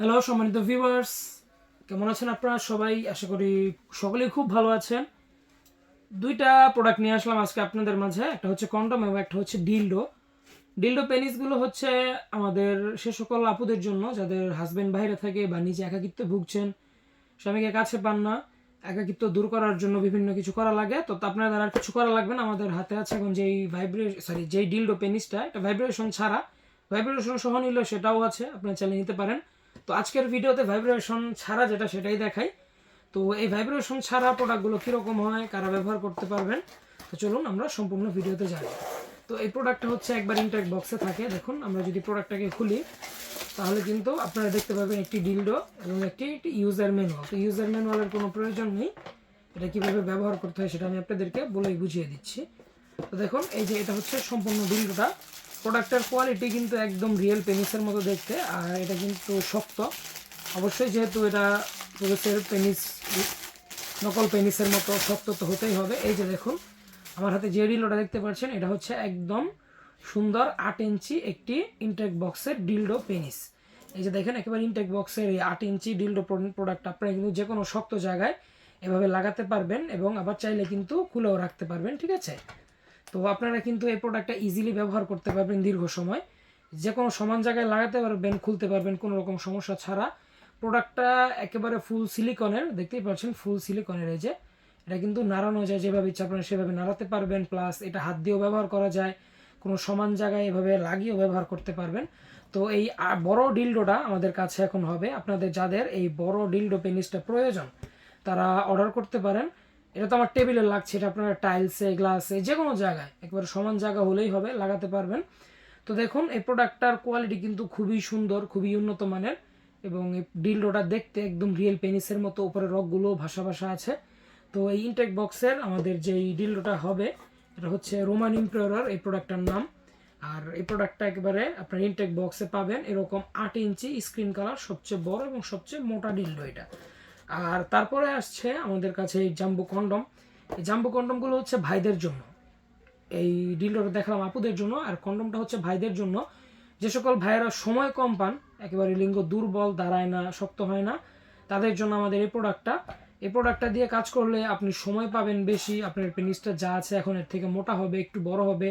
Hello সম্মানিত viewers, কেমন আছেন আপনারা সবাই? আশা করি সকলেই খুব ভালো আছেন। দুইটা প্রোডাক্ট নিয়ে আসলাম আজকে আপনাদের মাঝে। একটা হচ্ছে কন্ডম এবং একটা হচ্ছে ডিলডো। ডিলডো পেনিসগুলো হচ্ছে আমাদের সে সকল আপুদের জন্য যাদের হাজবেন্ড বাইরে থাকে বা নিজে একাকিত্বে ভুগছেন, স্বামীকে কাছে পান না, একাকিত্ব দূর করার জন্য বিভিন্ন কিছু করা লাগে। তো আপনার দ্বারা আর কিছু করা লাগবে না। আমাদের হাতে আছে এখন যেই ডিলডো পেনিসটা, এটা ভাইব্রেশন ছাড়া, ভাইব্রেশন সহ নিলেও সেটাও আছে, আপনারা চালিয়ে নিতে পারেন। তো আজকের ভিডিওতে ভাইব্রেশন ছাড়া যেটা সেটাই দেখাই। তো এই ভাইব্রেশন ছাড়া প্রোডাক্টগুলো কীরকম হয়, কারা ব্যবহার করতে পারবেন, তো চলুন আমরা সম্পূর্ণ ভিডিওতে যাই। তো এই প্রোডাক্টটা হচ্ছে একবার ইনটেক বক্সে থাকে। দেখুন, আমরা যদি প্রোডাক্টটাকে খুলি তাহলে কিন্তু আপনারা দেখতে পাবেন একটি ডিলডো এবং একটি ইউজার ম্যানুয়াল। তো ইউজার ম্যানুয়ালের কোনো প্রয়োজন নেই, এটা কীভাবে ব্যবহার করতে হয় সেটা আমি আপনাদেরকে বলেই বুঝিয়ে দিচ্ছি। তো দেখুন, এই যে এটা হচ্ছে সম্পূর্ণ ডিলডোটা। প্রোডাক্টের কোয়ালিটি কিন্তু একদম রিয়েল পেনিসের মতো দেখতে, আর এটা কিন্তু শক্ত অবশ্যই, যেহেতু এটা পুরুষের পেনিস, নকল পেনিসের মতো শক্ত তো হতেই হবে। এই যে দেখুন, আমার হাতে যে ডিলডোটা দেখতে পাচ্ছেন, এটা হচ্ছে একদম সুন্দর 8 ইঞ্চি একটি ইনটেক বক্সের ডিলডো পেনিস। এই যে দেখেন, একেবারে ইনটেক বক্সের এই 8 ইঞ্চি ডিলডো প্রোডাক্ট আপনারা কিন্তু যে কোনো শক্ত জায়গায় এভাবে লাগাতে পারবেন এবং আবার চাইলে কিন্তু খুলেও রাখতে পারবেন, ঠিক আছে? তো আপনারা কিন্তু এই প্রোডাক্টটা ইজিলি ব্যবহার করতে পারবেন দীর্ঘ সময়, যে কোনো সমান জায়গায় লাগাতে পারবেন, খুলতে পারবেন কোনো রকম সমস্যা ছাড়া। প্রোডাক্টটা একেবারে ফুল সিলিকনের, দেখতেই পাচ্ছেন ফুল সিলিকনের। এই যে এটা কিন্তু নাড়ানো যায়, যেভাবে ইচ্ছা আপনারা সেভাবে নাড়াতে পারবেন, প্লাস এটা হাত দিয়েও ব্যবহার করা যায়, কোনো সমান জায়গায় এভাবে লাগিয়েও ব্যবহার করতে পারবেন। তো এই বড় ডিলডোটা আমাদের কাছে এখন হবে। আপনাদের যাদের এই বড় ডিলডো পেনিসটা প্রয়োজন তারা অর্ডার করতে পারেন। এটা তো আমার টেবিলে লাগছে, এটা আপনারা টাইলসে, গ্লাসে, যে কোনো জায়গায় একেবারে সমান জায়গা হলেই হবে, লাগাতে পারবেন। তো দেখুন, এই প্রোডাক্টটার কোয়ালিটি কিন্তু খুবই সুন্দর, খুবই উন্নত মানের, এবং এই ডিলডোটা দেখতে একদম রিয়েল পেনিসের মতো, উপরে রগগুলো ভাসা ভাসা আছে। তো এই ইনটেক বক্সের আমাদের যেই ডিলডোটা হবে, এটা হচ্ছে রোমান ইম্পেরর এই প্রোডাক্টটার নাম। আর এই প্রোডাক্টটা একেবারে আপনার ইনটেক বক্সে পাবেন এরকম 8 ইঞ্চি স্ক্রিন কালার, সবচেয়ে বড় এবং সবচেয়ে মোটা ডিলডো এটা। আর তারপরে আসছে আমাদের কাছে এই জাম্বো কন্ডম। এই জাম্বো কন্ডমগুলো হচ্ছে ভাইদের জন্য। এই ডিলডোটা দেখালাম আপুদের জন্য, আর কন্ডমটা হচ্ছে ভাইদের জন্য। যে সকল ভাইয়েরা সময় কম পান, একেবারে লিঙ্গ দুর্বল, দাঁড়ায় না, শক্ত হয় না, তাদের জন্য আমাদের এই প্রোডাক্টটা দিয়ে কাজ করলে আপনি সময় পাবেন বেশি, আপনার পেনিসটা যা আছে এখন এর থেকে মোটা হবে, একটু বড় হবে,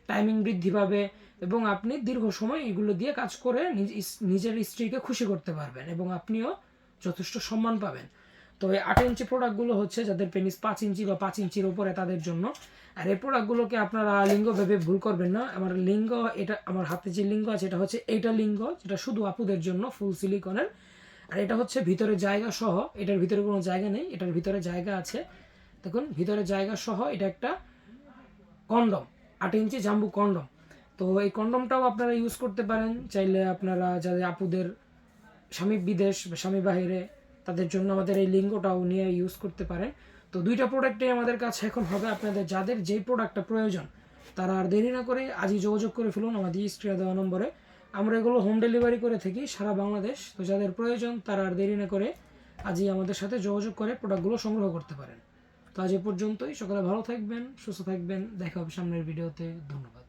টাইমিং বৃদ্ধি পাবে, এবং আপনি দীর্ঘ সময় এগুলো দিয়ে কাজ করে নিজের স্ত্রীকে খুশি করতে পারবেন এবং আপনিও যথেষ্ট সম্মান পাবেন। তো এই 8 ইঞ্চি প্রোডাক্টগুলো হচ্ছে যাদের পেনিস 5 ইঞ্চি বা 5 ইঞ্চির উপরে তাদের জন্য। আর এই প্রোডাক্টগুলোকে আপনারা লিঙ্গ ভেবে ভুল করবেন না। আমার লিঙ্গ, এটা আমার হাতে যে লিঙ্গ আছে এটা হচ্ছে এইটা লিঙ্গ, যেটা শুধু আপুদের জন্য, ফুল সিলিকনের। আর এটা হচ্ছে ভিতরে জায়গা সহ, এটার ভিতরে কোনো জায়গা নেই, এটার ভিতরে জায়গা আছে। দেখুন, ভিতরে জায়গা সহ এটা একটা কন্ডম, 8 ইঞ্চি জাম্বু কন্ডম। তো এই কন্ডমটাও আপনারা ইউজ করতে পারেন চাইলে। আপনারা যাদের আপুদের স্বামী বিদেশ বা স্বামী বাহিরে, তাদের জন্য আমাদের এই লিঙ্গটাও নিয়ে ইউজ করতে পারেন। তো দুইটা প্রোডাক্টই আমাদের কাছে এখন হবে। আপনাদের যাদের যেই প্রোডাক্টটা প্রয়োজন তারা আর দেরি না করে আজই যোগাযোগ করে ফেলুন আমাদের স্ক্রিনে দেওয়া নম্বরে। আমরা এগুলো হোম ডেলিভারি করে থাকি সারা বাংলাদেশ। তো যাদের প্রয়োজন তারা আর দেরি না করে আজই আমাদের সাথে যোগাযোগ করে প্রোডাক্টগুলো সংগ্রহ করতে পারেন। তো আজ এ পর্যন্তই। সকলে ভালো থাকবেন, সুস্থ থাকবেন, দেখা হবে সামনের ভিডিওতে। ধন্যবাদ।